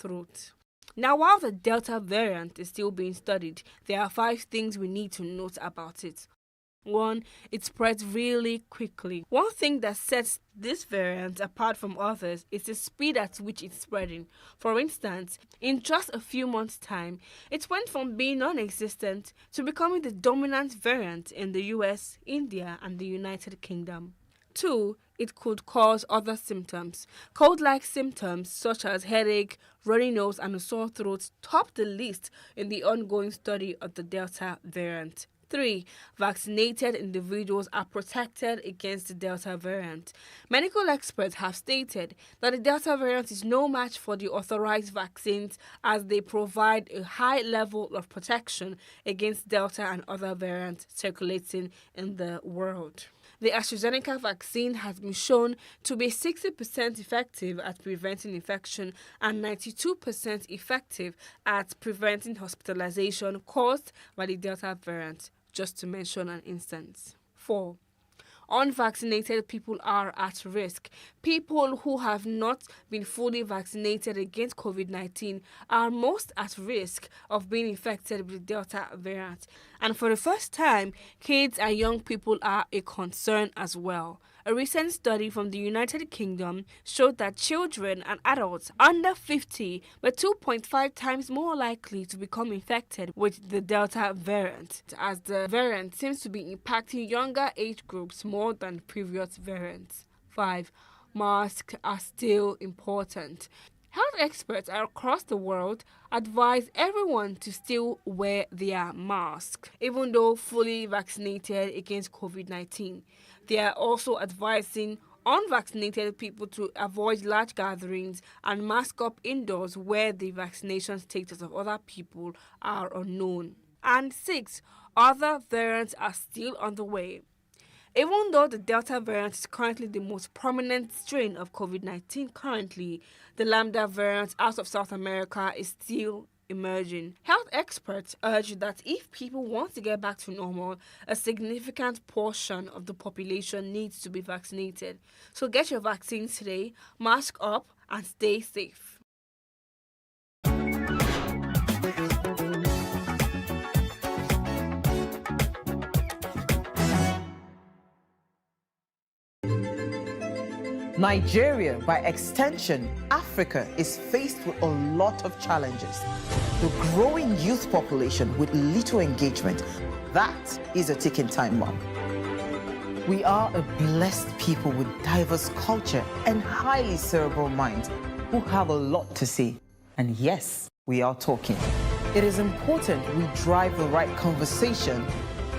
throat. Now, while the Delta variant is still being studied, there are 5 things we need to note about it. 1. It spreads really quickly. One thing that sets this variant apart from others is the speed at which it's spreading. For instance, in just a few months' time, it went from being non-existent to becoming the dominant variant in the US, India, and the United Kingdom. 2. It could cause other symptoms. Cold-like symptoms such as headache, runny nose, and a sore throat top the list in the ongoing study of the Delta variant. 3. Vaccinated individuals are protected against the Delta variant. Medical experts have stated that the Delta variant is no match for the authorized vaccines as they provide a high level of protection against Delta and other variants circulating in the world. The AstraZeneca vaccine has been shown to be 60% effective at preventing infection and 92% effective at preventing hospitalization caused by the Delta variant, just to mention an instance. 4. Unvaccinated people are at risk. People who have not been fully vaccinated against COVID-19 are most at risk of being infected with the Delta variant. And for the first time, kids and young people are a concern as well. A recent study from the United Kingdom showed that children and adults under 50 were 2.5 times more likely to become infected with the Delta variant, as the variant seems to be impacting younger age groups more than previous variants. 5. Masks are still important. Health experts across the world advise everyone to still wear their mask, even though fully vaccinated against COVID-19. They are also advising unvaccinated people to avoid large gatherings and mask up indoors where the vaccination status of other people are unknown. And 6. Other variants are still on the way. Even though the Delta variant is currently the most prominent strain of COVID-19 currently, the Lambda variant out of South America is still emerging. Health experts urge that if people want to get back to normal, a significant portion of the population needs to be vaccinated. So get your vaccines today, mask up, and stay safe. Nigeria, by extension, Africa, is faced with a lot of challenges. The growing youth population with little engagement, that is a ticking time bomb. We are a blessed people with diverse culture and highly cerebral minds who have a lot to say. And yes, we are talking. It is important we drive the right conversation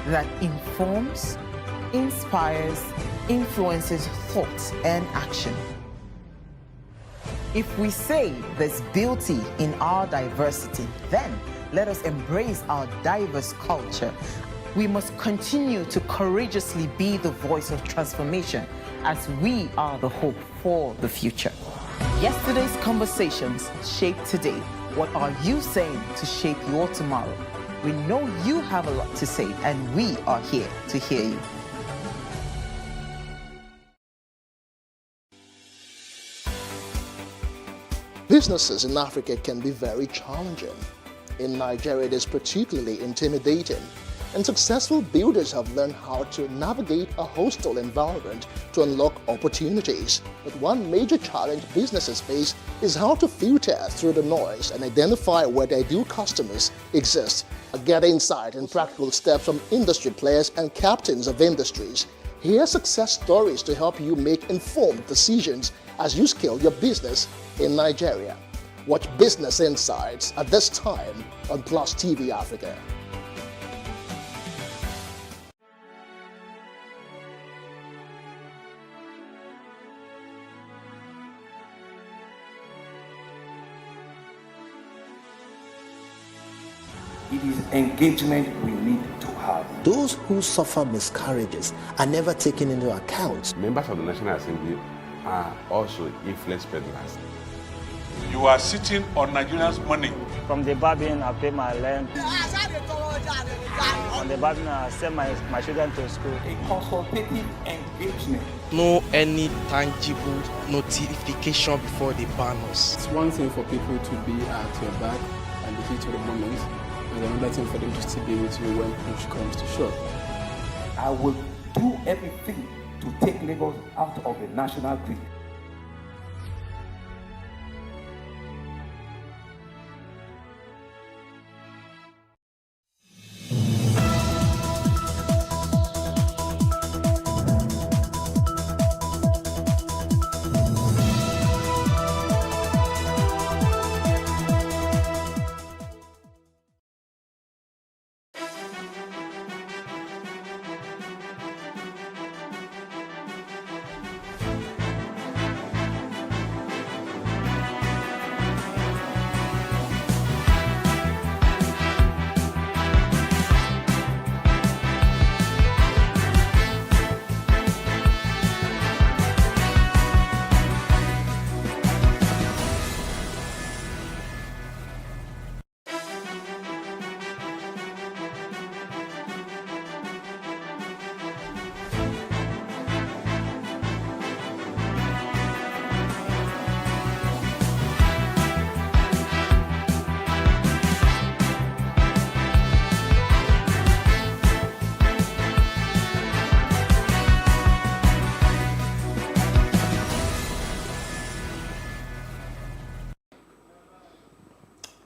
that informs, inspires, influences thought and action. If we say there's beauty in our diversity, then let us embrace our diverse culture. We must continue to courageously be the voice of transformation as we are the hope for the future. Yesterday's conversations shape today. What are you saying to shape your tomorrow? We know you have a lot to say, and we are here to hear you. Businesses in Africa can be very challenging. In Nigeria, it is particularly intimidating, and successful builders have learned how to navigate a hostile environment to unlock opportunities. But one major challenge businesses face is how to filter through the noise and identify where their ideal customers exist. Get insight and practical steps from industry players and captains of industries. Hear success stories to help you make informed decisions as you scale your business in Nigeria. Watch Business Insights at this time on PlusTvAfrica. It is engagement we need to have. Those who suffer miscarriages are never taken into account. Members of the National Assembly are also influence peddlers. You are sitting on Nigerians' money. From the barbing, I pay my rent. On the button, I send my children to school. A consultative engagement. No any tangible notification before they ban us. It's one thing for people to be at your back and the heat of the moment, and another thing for them to still be with you when push comes to shove. I will do everything to take Lagos out of the national grid.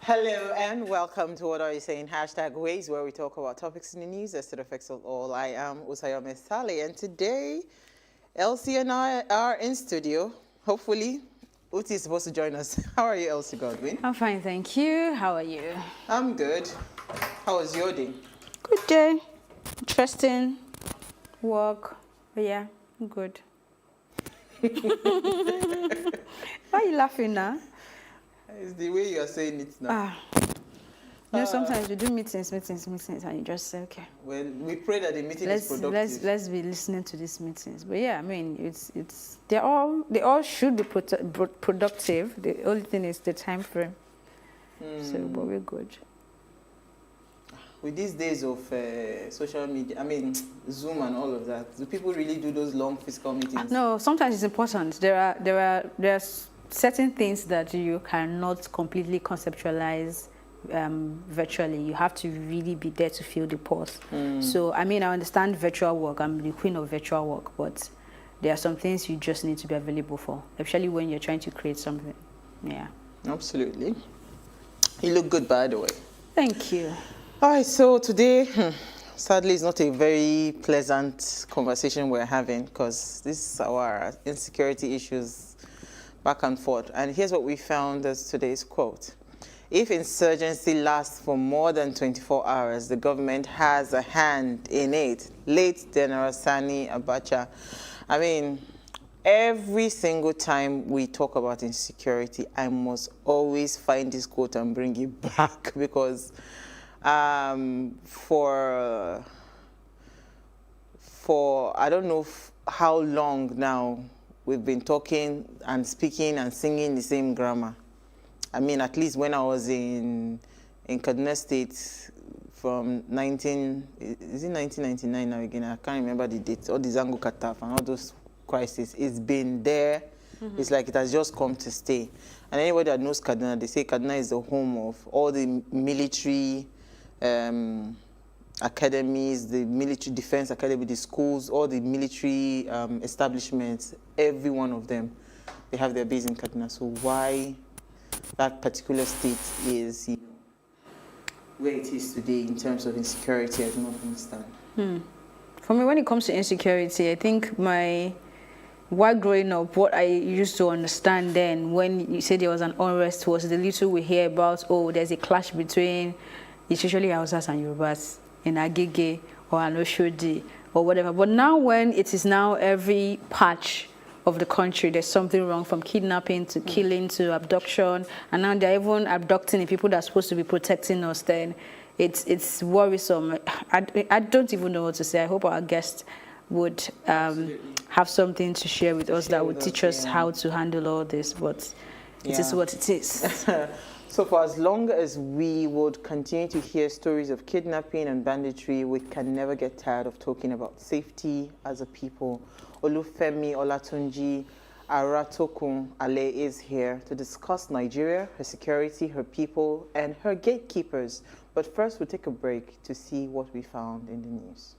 Hello and welcome to What Are You Saying? #Ways, where we talk about topics in the news as to the effects of all. I am Usayome Sali, and today Elsie and I are in studio. Hopefully, Uti is supposed to join us. How are you, Elsie Godwin? I'm fine, thank you. How are you? I'm good. How was your day? Good day. Interesting. Work. But yeah, I'm good. Why are you laughing now? It's the way you are saying it now. You know, sometimes we do meetings, and you just say, okay. Well, we pray that the meeting is productive. Let's be listening to these meetings. But yeah, I mean, they all should be productive. The only thing is the time frame. So, but we're good. With these days of social media, I mean, Zoom and all of that, do people really do those long physical meetings? No, sometimes it's important. There are certain things that you cannot completely conceptualize virtually. You have to really be there to feel the pulse. So, I mean, I understand virtual work. I'm the queen of virtual work, but there are some things you just need to be available for, especially when you're trying to create something. Yeah. Absolutely. You look good, by the way. Thank you. All right, so today, sadly, it's not a very pleasant conversation we're having because this is our insecurity issues back and forth. And here's what we found as today's quote. If insurgency lasts for more than 24 hours, the government has a hand in it. Late General Sani Abacha. I mean, every single time we talk about insecurity, I must always find this quote and bring it back because for I don't know how long now, we've been talking and speaking and singing the same grammar. I mean, at least when I was in Kaduna State from 1999 now again, I can't remember the date, all the Zango Kataf and all those crises, it's been there. It's like it has just come to stay. And anybody that knows Kaduna, they say Kaduna is the home of all the military academies, the military defense academy, the schools, all the military establishments, every one of them, they have their base in Kaduna. So why that particular state is where it is today in terms of insecurity, I do not understand. For me, when it comes to insecurity, I think while growing up, what I used to understand then, when you said there was an unrest, was the little we hear about, oh, there's a clash between, it's usually Hausas and Yorubas, in Agege or Anoshodi or whatever. But now when it is now every patch of the country, there's something wrong, from kidnapping to killing to abduction, and now they're even abducting the people that are supposed to be protecting us, then it's worrisome. I don't even know what to say. I hope our guest would have something to share with us that would teach us how to handle all this, but it is what it is. So So for as long as we would continue to hear stories of kidnapping and banditry, we can never get tired of talking about safety as a people. Olufemi Olatunji Aratokun Ale is here to discuss Nigeria, her security, her people, and her gatekeepers. But first, we'll take a break to see what we found in the news.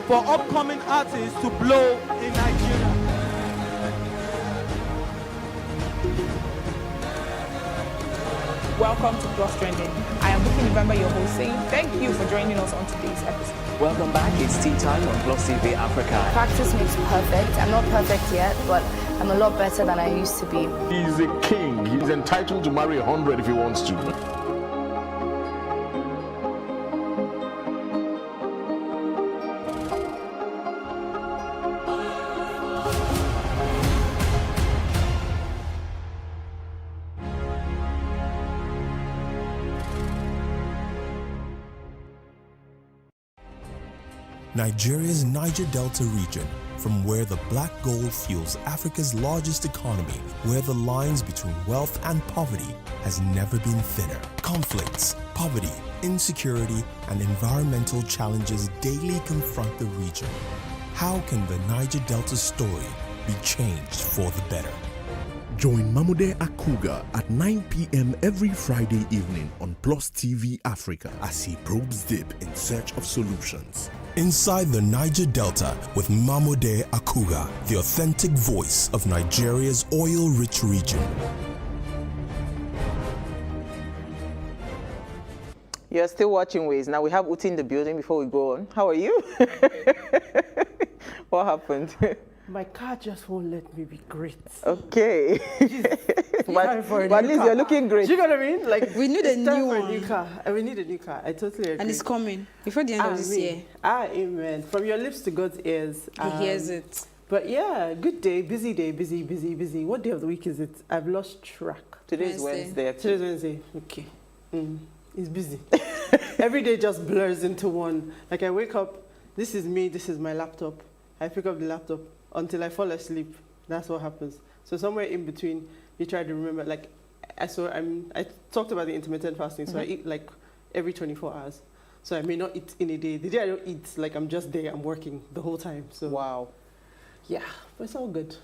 For upcoming artists to blow in Nigeria. Welcome to Plus Trending. I am Bookie November, your host, saying thank you for joining us on today's episode. Welcome back. It's tea time on PlusTvAfrica. Practice makes perfect. I'm not perfect yet, but I'm a lot better than I used to be. He's a king. He's entitled to marry 100 if he wants to. Nigeria's Niger Delta region, from where the black gold fuels Africa's largest economy, where the lines between wealth and poverty has never been thinner. Conflicts, poverty, insecurity, and environmental challenges daily confront the region. How can the Niger Delta story be changed for the better? Join Mamude Akuga at 9 p.m. every Friday evening on PlusTvAfrica as he probes deep in search of solutions. Inside the Niger Delta with Mamude Akuga, the authentic voice of Nigeria's oil-rich region. You're still watching Ways. Now we have Uti in the building before we go on. How are you? What happened? My car just won't let me be great. Okay. but at least you're looking great. Do you know what I mean? Like we need a new one. New car. We need a new car. I totally agree. And it's coming before the end of this year. Amen. From your lips to God's ears. He hears it. But yeah, good day, busy day, busy. What day of the week is it? I've lost track. Today's Wednesday. Today's Wednesday. Okay. It's busy. Every day just blurs into one. Like I wake up, this is me, this is my laptop. I pick up the laptop until I fall asleep. That's what happens. So somewhere in between, you try to remember. Like, I talked about the intermittent fasting. So I eat like every 24 hours. So I may not eat in a day. The day I don't eat, like I'm just there. I'm working the whole time. So wow. Yeah, but it's all good.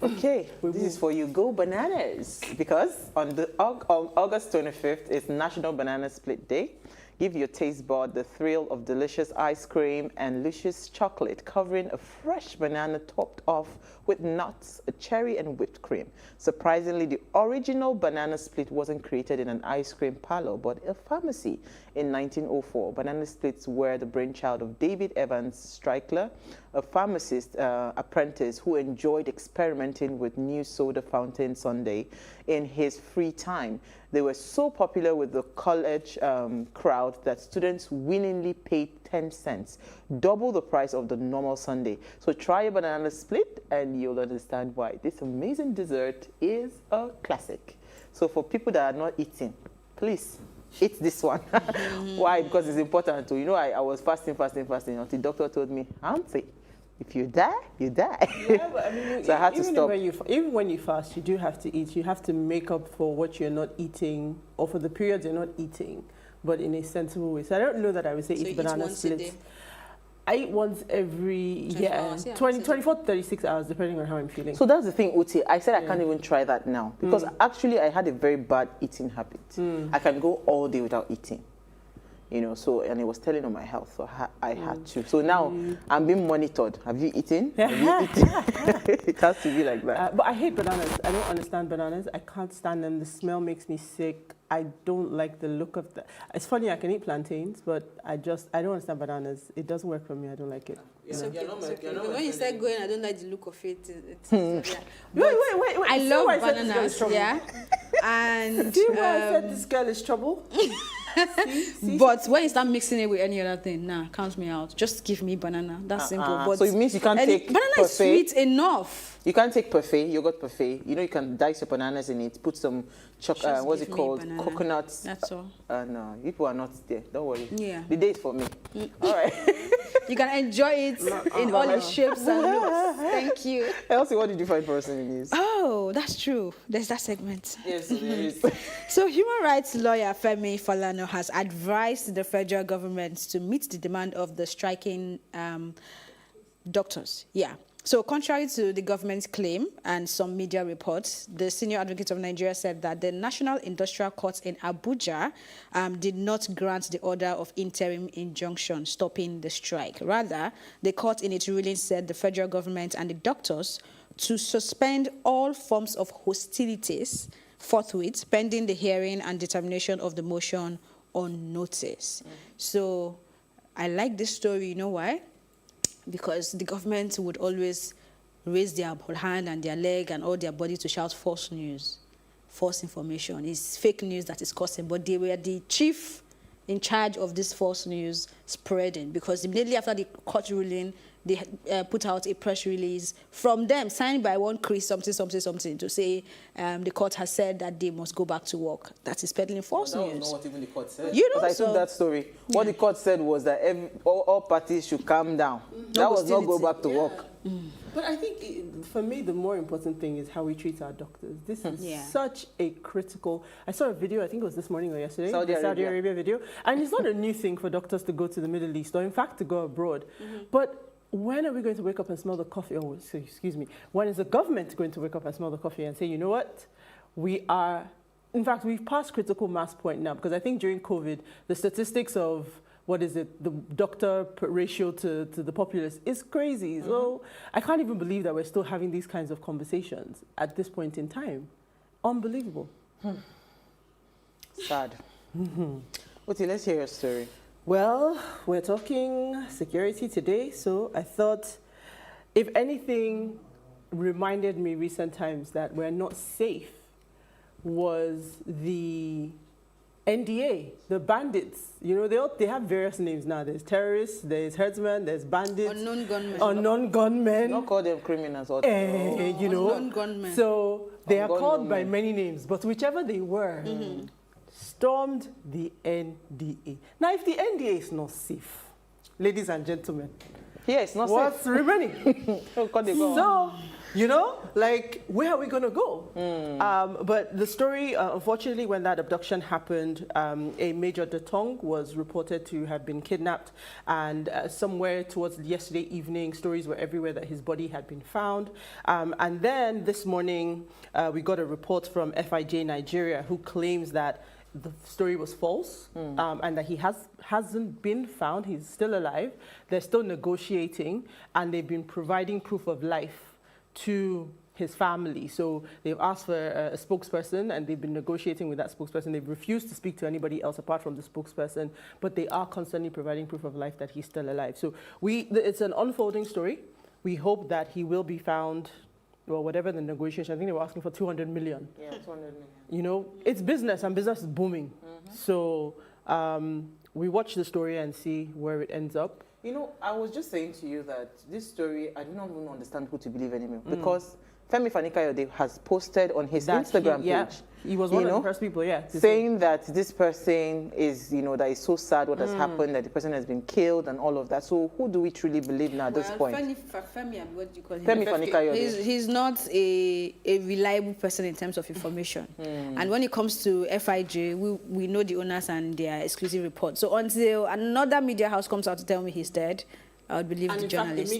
Okay, this is for you. Go bananas, because on August 25th is National Banana Split Day. Give your taste bud the thrill of delicious ice cream and luscious chocolate covering a fresh banana topped off with nuts, a cherry, and whipped cream. Surprisingly, the original banana split wasn't created in an ice cream parlor, but a pharmacy in 1904. Banana splits were the brainchild of David Evans Strickler, a pharmacist apprentice who enjoyed experimenting with new soda fountain sundae in his free time. They were so popular with the college crowd that students willingly paid 10 cents, double the price of the normal sundae. So try a banana split and you'll understand why this amazing dessert is a classic. So for people that are not eating, please eat this one. Why? Because it's important to, you know, I was fasting until the doctor told me, Auntie, If you die, you die. Yeah, but I mean, so I had to stop. Even when you fast, you do have to eat. You have to make up for what you're not eating, or for the periods you're not eating, but in a sensible way. So I don't know that I would say eat banana splits. I eat once every 24 to 36 hours, depending on how I'm feeling. So that's the thing, Uti. I said I can't even try that now because actually I had a very bad eating habit. I can go all day without eating, you know. So and it was telling on my health, so I had to. So now I'm being monitored. Have you eaten? Have you eaten? It has to be like that. But I hate bananas. I don't understand bananas. I can't stand them. The smell makes me sick. I don't like the look of the. It's funny, I can eat plantains, but I don't understand bananas. It doesn't work for me. I don't like it. When you start going, I don't like the look of it. Wait. I love bananas, yeah. And do you know why I said this girl is trouble? See? But when you start mixing it with any other thing, count me out. Just give me banana. That's simple. But so it means you can't take banana parfait. Is sweet enough. You can't take parfait, yogurt parfait. You know, you can dice your bananas in it, put some what's it called? Coconuts. That's all. No, people are not there. Don't worry. Yeah. The day is for me. All right. You can enjoy it in all its shapes and looks. Thank you. Elsie, what did you find for us in the news? Oh, that's true. There's that segment. Yes, there is. So, human rights lawyer Femi Falana has advised the federal government to meet the demand of the striking doctors. Yeah. So, contrary to the government's claim and some media reports, the senior advocate of Nigeria said that the National Industrial Court in Abuja did not grant the order of interim injunction stopping the strike. Rather, the court in its ruling said the federal government and the doctors to suspend all forms of hostilities forthwith, pending the hearing and determination of the motion on notice. So, I like this story. You know why? Because the government would always raise their hand and their leg and all their body to shout false news, false information. It's fake news that is causing, but they were the chief in charge of this false news spreading, because immediately after the court ruling, they put out a press release from them, signed by one Chris something, to say the court has said that they must go back to work. That is peddling false news. That was not what even the court said. You know, I took that story. What the court said was that all parties should calm down. That was not go back to work. But I think, for me, the more important thing is how we treat our doctors. This is such a critical... I saw a video, I think it was this morning or yesterday, Saudi Arabia video. And it's not a new thing for doctors to go to the Middle East, or in fact to go abroad. But when are we going to wake up and smell the coffee? Oh, excuse me. When is the government going to wake up and smell the coffee and say, you know what? We are... In fact, we've passed critical mass point now, because I think during COVID, the statistics of, the doctor ratio to the populace is crazy. So I can't even believe that we're still having these kinds of conversations at this point in time. Unbelievable. Sad. Uti, let's hear your story. Well, we're talking security today, so I thought, if anything reminded me recent times that we're not safe, was the NDA, the bandits. You know, they have various names now. There's terrorists, there's herdsmen, there's bandits. Unknown gunmen. Don't call them criminals. Or you know. Unknown gunmen. So they are called by many names, but whichever they were, stormed the NDA. Now, if the NDA is not safe, ladies and gentlemen, it's not what's remaining? So, you know, like, where are we going to go? But the story, unfortunately, when that abduction happened, a Major Detong was reported to have been kidnapped. And somewhere towards yesterday evening, stories were everywhere that his body had been found. And then this morning, we got a report from FIJ Nigeria, who claims that the story was false, and that he hasn't been found. He's still alive. They're still negotiating, and they've been providing proof of life to his family. So they've asked for a spokesperson, and they've been negotiating with that spokesperson. They've refused to speak to anybody else apart from the spokesperson, but they are constantly providing proof of life that he's still alive. So it's an unfolding story. We hope that he will be found. Well, whatever the negotiation, I think they were asking for 200 million. Yeah, 200 million. You know, it's business, and business is booming. So we watch the story and see where it ends up. You know, I was just saying to you that this story, I do not even understand who to believe anymore. Because Femi Fanikayode has posted on his Instagram page He was one of the first people, saying that this person is, that is so sad what has happened, that the person has been killed and all of that. So who do we truly believe now at this point? Femi, what do you call him? Femi Fanikayode. He's not a reliable person in terms of information. And when it comes to FIJ, we know the owners and their exclusive reports. So until another media house comes out to tell me he's dead, I would believe the journalist.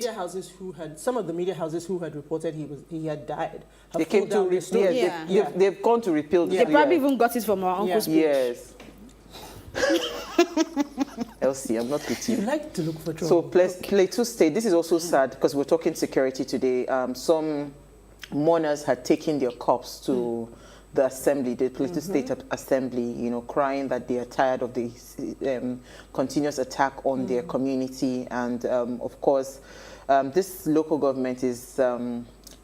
And some of the media houses who had reported he had died, they came to they've gone to repeal the They probably even got it from our uncle's speech. Yes. Elsie, I'm not with you. You like to look for trouble. So Plateau State, this is also sad because we're talking security today. Some mourners had taken their corpse to the assembly, the Plateau State Assembly, crying that they are tired of the continuous attack on their community. And of course, this local government is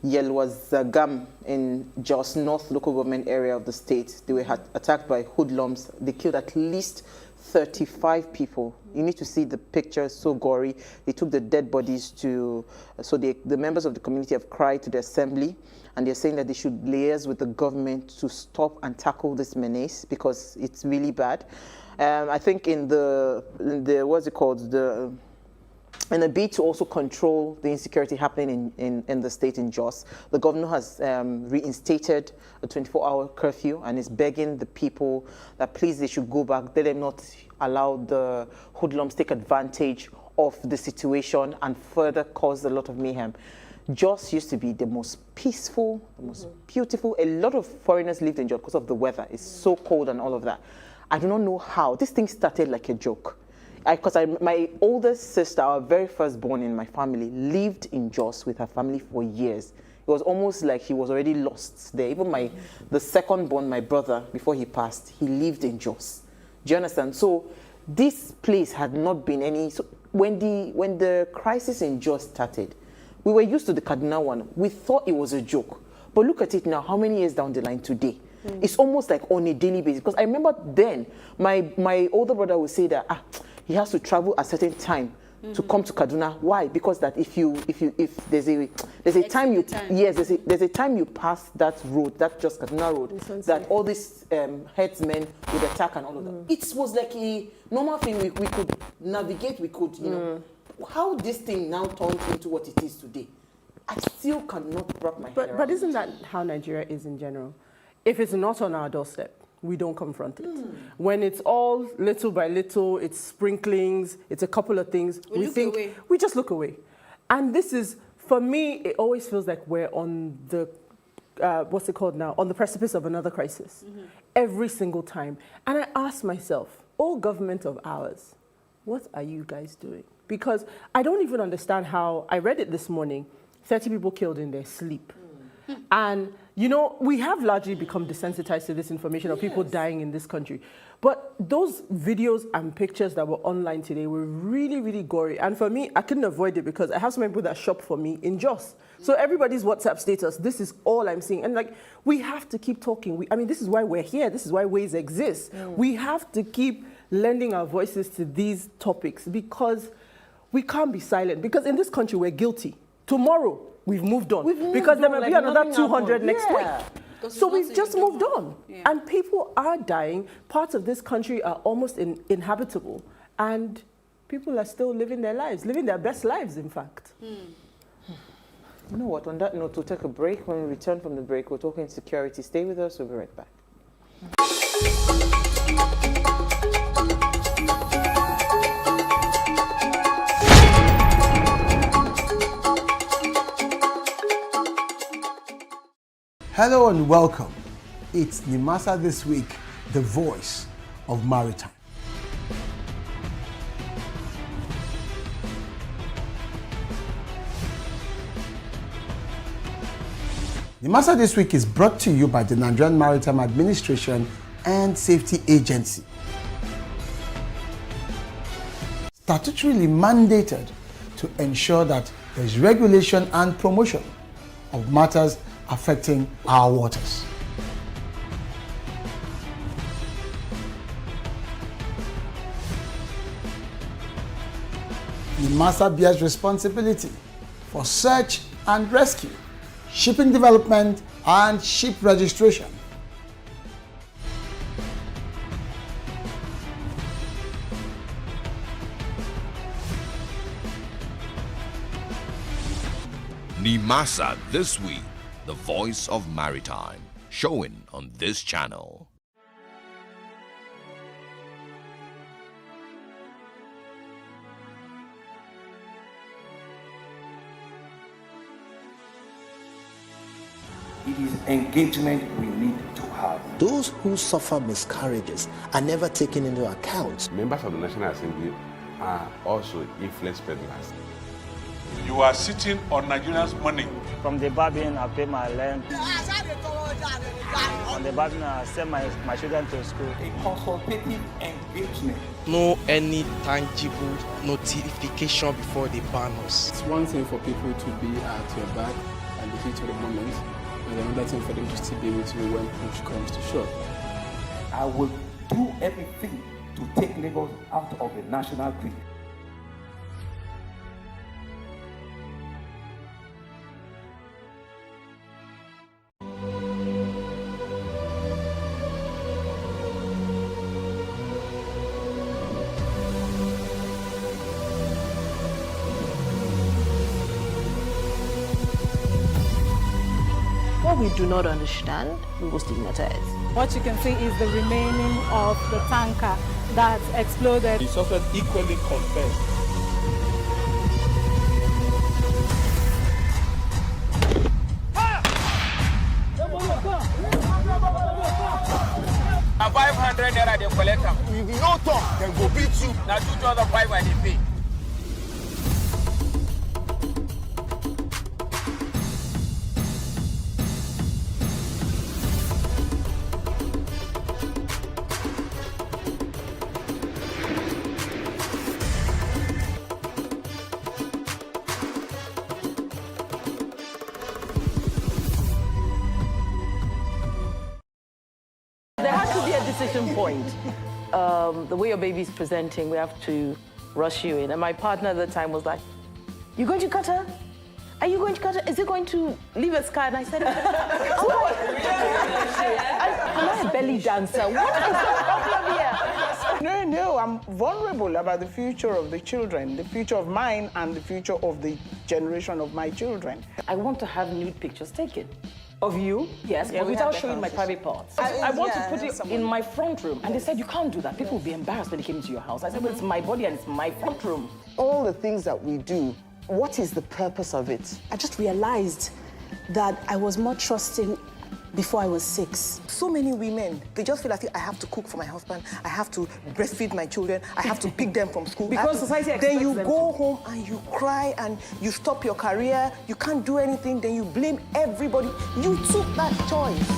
Yelwazagam in Jos North local government area of the state. They were attacked by hoodlums. They killed at least 35 people. You need to see the pictures, so gory. They took the dead bodies to, the members of the community have cried to the assembly, and they're saying that they should liaise with the government to stop and tackle this menace because it's really bad. I think in in a bid to also control the insecurity happening in the state in Jos, the governor has reinstated a 24-hour curfew and is begging the people that please they should go back. Let them not allow the hoodlums take advantage of the situation and further cause a lot of mayhem. Jos used to be the most peaceful, the most beautiful. A lot of foreigners lived in Jos because of the weather. It's so cold and all of that. I do not know how. This thing started like a joke. Because my oldest sister, our very first born in my family, lived in Jos with her family for years. It was almost like he was already lost there. Even the second born, my brother, before he passed, he lived in Jos. Do you understand? So this place had not been any. So when the crisis in Jos started, we were used to the Kaduna one. We thought it was a joke. But look at it now, how many years down the line today? It's almost like on a daily basis. Because I remember then, my older brother would say that, he has to travel a certain time to come to Kaduna. Why? Because that if there's a time there's a time you pass that road, that just Kaduna road, that all these headsmen would attack and all of that. It was like a normal thing we could navigate. We could, how this thing now turned into what it is today. I still cannot wrap my head around. But isn't that how Nigeria is in general? If it's not on our doorstep, we don't confront it. When it's all little by little, it's sprinklings, it's a couple of things, we just look away. And this is, for me, it always feels like we're on the, what's it called now? On the precipice of another crisis. Every single time. And I ask myself, oh government of ours, what are you guys doing? Because I don't even understand how, I read it this morning, 30 people killed in their sleep. And, we have largely become desensitized to this information of people dying in this country. But those videos and pictures that were online today were really, really gory. And for me, I couldn't avoid it because I have some people that shop for me in Jos. So everybody's WhatsApp status, this is all I'm seeing. And we have to keep talking. This is why we're here. This is why Ways exists. We have to keep lending our voices to these topics because we can't be silent. Because in this country, we're guilty. Tomorrow, we've moved on. Because there may be another 200 next week. So we've just moved on. And people are dying. Parts of this country are almost inhabitable. And people are still living their lives, living their best lives, in fact. You know what, on that note, we'll take a break. When we return from the break, we're talking security. Stay with us, we'll be right back. Hello and welcome. It's Nimasa This Week, the voice of maritime. Nimasa This Week is brought to you by the Nigerian Maritime Administration and Safety Agency. Statutorily mandated to ensure that there is regulation and promotion of matters affecting our waters. NIMASA bears responsibility for search and rescue, shipping development, and ship registration. Nimasa This Week, the voice of maritime, showing on this channel. It is engagement we need to have. Those who suffer miscarriages are never taken into account. Members of the National Assembly are also influence peddlers. You are sitting on Nigerians' money. From the Babin, I pay my rent. From the Babin, I send my children to school. A consultative engagement. No any tangible notification before they ban us. It's one thing for people to be at your back and the heat of the moment, and another thing for them to still be with you when push comes to shove. I will do everything to take Lagos out of the national grid. What we do not understand, we will stigmatize. What you can see is the remaining of the tanker that exploded. It's also equally confessed. A 500 naira they collect them. If you no talk, then go beat you. Now 2,500 and they pay. There has to be a decision point. The way your baby is presenting, we have to rush you in. And my partner at the time was like, "You going to cut her? Are you going to cut her? Is it going to leave a scar?" And I said, "Am I a belly dancer? What is the problem here?" No, I'm vulnerable about the future of the children, the future of mine and the future of the generation of my children. I want to have nude pictures taken. Of you? Yes, Yeah, but we without have showing my private parts. I want to put it in my front room. And they said, "You can't do that. People will be embarrassed when they came into your house." I said, "Well, it's my body and it's my front room." All the things that we do, what is the purpose of it? I just realized that I was more trusting before I was 6. So many women, they just feel like I have to cook for my husband, I have to breastfeed my children, I have to pick them from school. Because society expects Then you them go to. home and you cry and you stop your career, you can't do anything, then you blame everybody. You took that choice.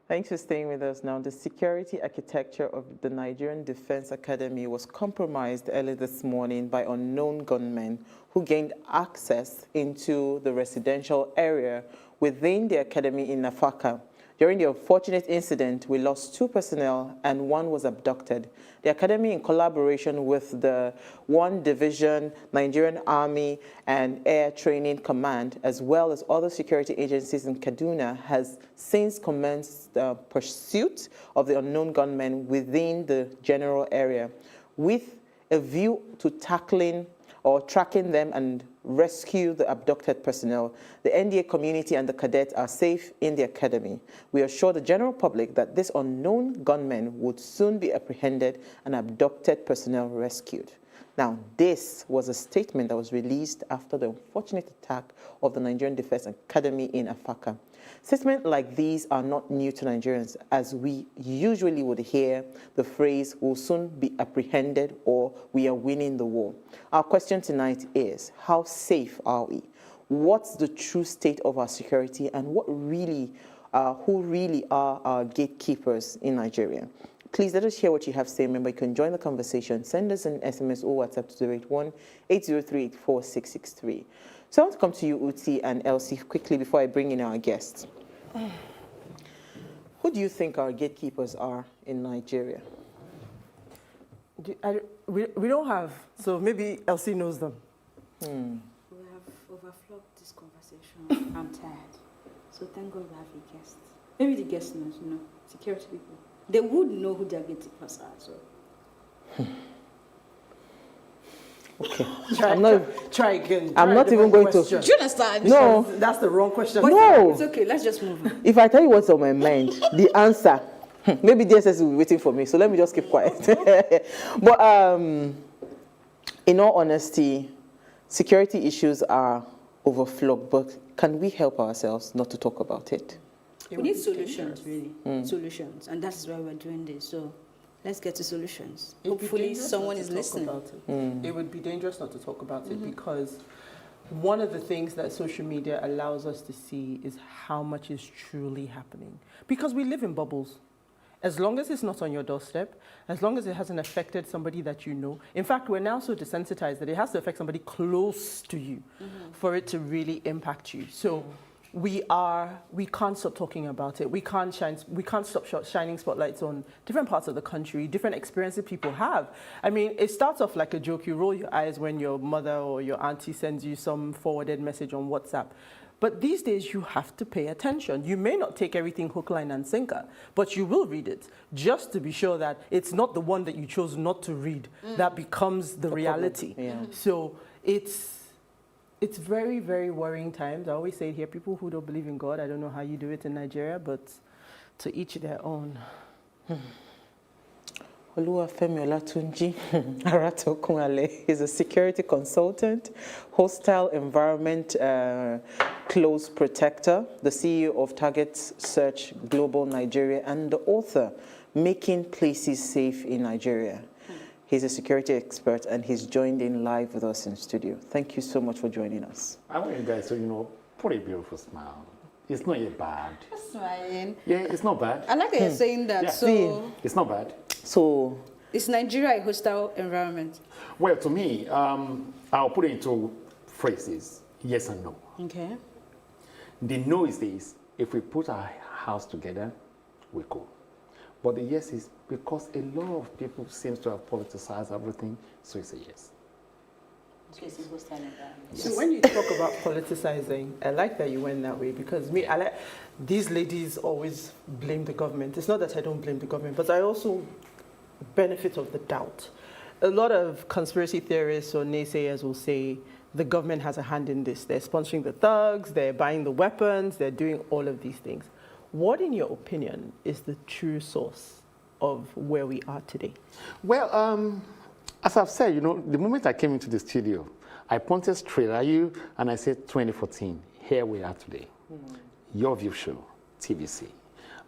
Thanks for staying with us now. The security architecture of the Nigerian Defense Academy was compromised early this morning by unknown gunmen who gained access into the residential area within the academy in Afaka. During the unfortunate incident, we lost 2 personnel and 1 was abducted. The academy, in collaboration with the 1 Division, Nigerian Army and Air Training Command, as well as other security agencies in Kaduna, has since commenced the pursuit of the unknown gunmen within the general area, with a view to tackling or tracking them and rescue the abducted personnel. The NDA community and the cadets are safe in the academy. We assure the general public that this unknown gunmen would soon be apprehended and abducted personnel rescued. Now, this was a statement that was released after the unfortunate attack of the Nigerian Defense Academy in Afaka. Statements like these are not new to Nigerians, as we usually would hear the phrase, "will soon be apprehended," or "we are winning the war." Our question tonight is, how safe are we? What's the true state of our security, and who really are our gatekeepers in Nigeria? Please let us hear what you have to say. Remember, you can join the conversation. Send us an SMS or WhatsApp to 081-803-84663. So I want to come to you, Uti and Elsie, quickly before I bring in our guests. Who do you think our gatekeepers are in Nigeria? We don't have, so maybe Elsie knows them. We have overflowed this conversation. I'm tired. So thank God we have a guest. Maybe the guest knows, security people. They would know who their gatekeepers are, so. Okay. Try again. I'm not even going to. Do you understand? No. That's the wrong question. No. It's okay. Let's just move on. If I tell you what's on my mind, the answer, maybe DSS will be waiting for me. So let me just keep quiet. But in all honesty, security issues are overflowed. But can we help ourselves not to talk about it? We need solutions, really. Solutions. And that's why we're doing this. So let's get to solutions. Hopefully someone is listening. It would be dangerous not to talk about it because one of the things that social media allows us to see is how much is truly happening. Because we live in bubbles. As long as it's not on your doorstep, as long as it hasn't affected somebody that you know. In fact, we're now so desensitized that it has to affect somebody close to you for it to really impact you. So we can't stop talking about it. We can't stop shining spotlights on different parts of the country, different experiences people have. I mean, it starts off like a joke. You roll your eyes when your mother or your auntie sends you some forwarded message on WhatsApp. But these days, you have to pay attention. You may not take everything hook, line, and sinker, but you will read it just to be sure that it's not the one that you chose not to read that becomes the reality. So it's very, very worrying times. I always say here, people who don't believe in God, I don't know how you do it in Nigeria, but to each their own. Oluwafemi Olatunji Aratokunale is a security consultant, hostile environment close protector, the CEO of Target Search Global Nigeria, and the author, Making Places Safe in Nigeria. He's a security expert, and he's joined in live with us in studio. Thank you so much for joining us. I want you guys to, put a beautiful smile. It's not yet bad. Smiling. Yeah, it's not bad. I like that you're saying that. Yeah. So it's not bad. So is Nigeria a hostile environment? Well, to me, I'll put it into phrases, yes and no. Okay. The no is this: if we put our house together, we go. But the yes is because a lot of people seem to have politicized everything, so it's a yes. So it's a hostile environment. Yes. So when you talk about politicizing, I like that you went that way because these ladies always blame the government. It's not that I don't blame the government, but I also benefit of the doubt. A lot of conspiracy theorists or naysayers will say the government has a hand in this. They're sponsoring the thugs, they're buying the weapons, they're doing all of these things. What, in your opinion, is the true source of where we are today? Well, as I've said, the moment I came into the studio, I pointed straight at you and I said 2014, here we are today. Your View Show, TVC.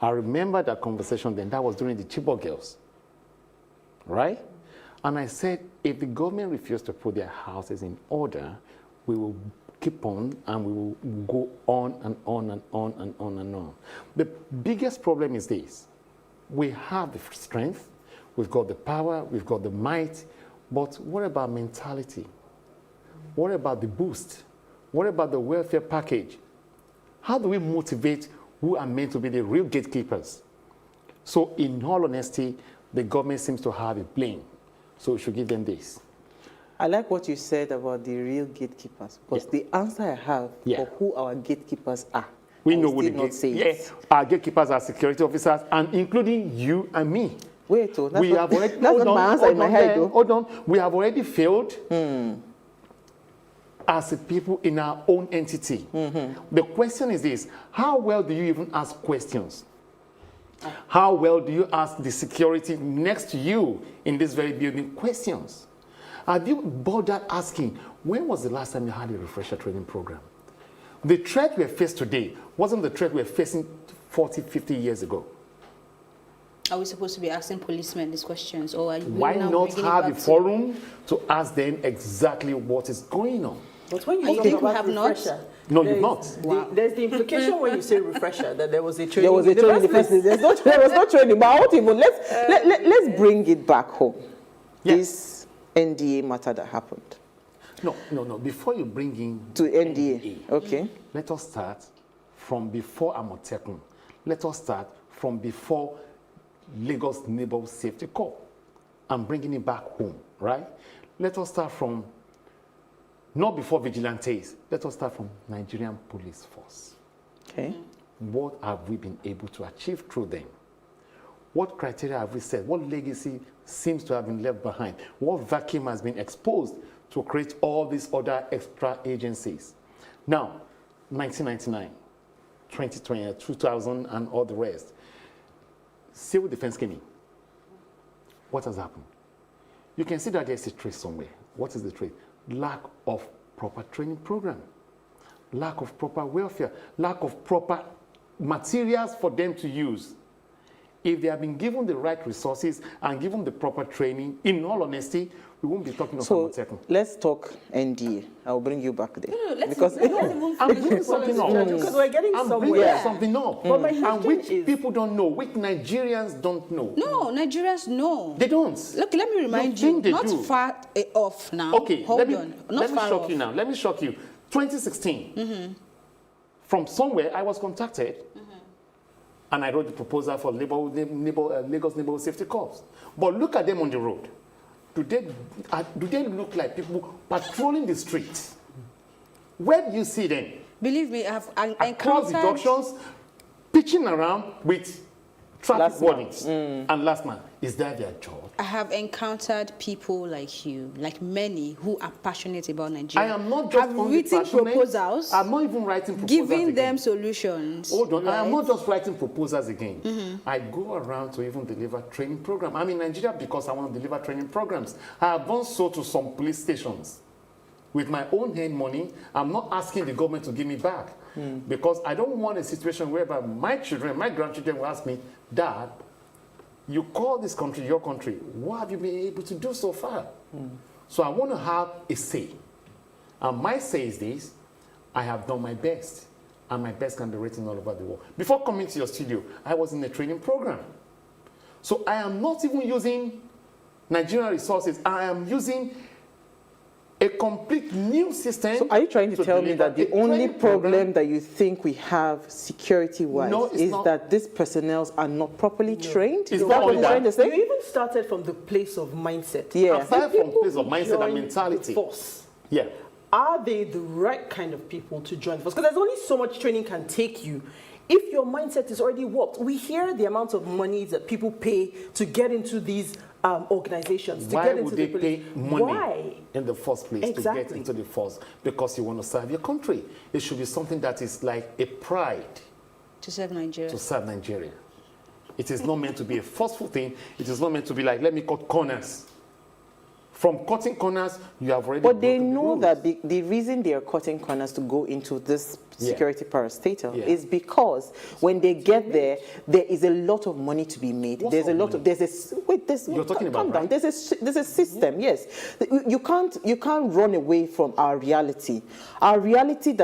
I remember that conversation then, that was during the Chibok girls, right? And I said, if the government refused to put their houses in order, we will keep on and we will go on and on and on and on and on. The biggest problem is this. We have the strength, we've got the power, we've got the might, but what about mentality? What about the boost? What about the welfare package? How do we motivate who are meant to be the real gatekeepers? So in all honesty, the government seems to have a blame. So we should give them this. I like what you said about the real gatekeepers, because the answer I have for who our gatekeepers are, we know what our gatekeepers are security officers, and including you and me. Wait, that's that's not my answer in my head, though. Hold on. We have already failed as a people in our own entity. The question is this: how well do you even ask questions? How well do you ask the security next to you in this very building questions? Have you bothered asking, when was the last time you had a refresher training program? The threat we face today wasn't the threat we were facing 40, 50 years ago. Are we supposed to be asking policemen these questions? Or are you Why not have a forum to ask them exactly what is going on? But when you talk about refresher, no, you've not. There's the implication when you say refresher that there was a training. There was a training in the first place. There was no training, but let's bring it back home. This NDA matter that happened. No. Before you bring in to NDA, okay. Let us start from before Amotekun. Let us start from before Lagos Neighbor Safety Corps. I'm bringing it back home, right? Let us start from not before vigilantes. Let us start from Nigerian Police Force. Okay. What have we been able to achieve through them? What criteria have we set? What legacy seems to have been left behind? What vacuum has been exposed to create all these other extra agencies. Now, 1999, 2020, 2000, and all the rest, civil defense came in. What has happened? You can see that there's a trace somewhere. What is the trace? Lack of proper training program, lack of proper welfare, lack of proper materials for them to use. If they have been given the right resources and given the proper training, in all honesty, we won't be talking about second. Let's talk NDA. I'll bring you back there. I'm bringing something up. Because we're getting somewhere. I'm bringing something up. But my and which question is, people don't know, which Nigerians don't know. No, Nigerians know. They don't. Look, let me remind you, not far off now. Okay, hold on. Let me shock you now. Let me shock you. 2016, from somewhere I was contacted, and I wrote the proposal for Lagos Neighborhood Safety Corps. But look at them on the road. Do they look like people patrolling the streets? Where do you see them? Believe me, I've across the junctions, pitching around with traffic warnings. And last man, is that their job? I have encountered people like you, like many who are passionate about Nigeria. I am not just written proposals. I'm not even writing proposals giving again. them solutions. Hold on, right? I am not just writing proposals again. I go around to even deliver training programs. I'm in Nigeria because I want to deliver training programs. I have done so to some police stations. With my own hand money, I'm not asking the government to give me back. Because I don't want a situation whereby my children, my grandchildren will ask me, Dad, you call this country your country. What have you been able to do so far? So I want to have a say. And my say is this: I have done my best. And my best can be written all over the world. Before coming to your studio, I was in a training program. So I am not even using Nigerian resources. I am using a complete new system. So are you trying to tell me that the only problem that you think we have security-wise is that these personnel are not properly trained? Is that what you're trying to say? You even started from the place of mindset. I started from the place of mindset and mentality. Force. Yeah. Are they the right kind of people to join the force? Because there's only so much training can take you. If your mindset is already warped, we hear the amount of money that people pay to get into these organizations. Why would they pay money Why? in the first place to get into the force? Because you want to serve your country. It should be something that is like a pride. To serve Nigeria. To serve Nigeria. It is not meant to be a forceful thing. It is not meant to be like, let me cut corners. From cutting corners, you have already. But they know that the reason they are cutting corners to go into this security parastatal is because when they get there, there is a lot of money to be made. You're talking about, right? There's a system. Yes, you can't run away from our reality. Our reality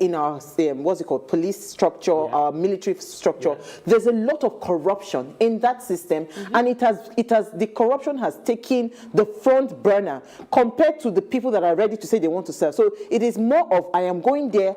in our police structure, our military structure. There's a lot of corruption in that system, and the corruption has taken the front burner compared to the people that are ready to say they want to serve. So it is more of I am going there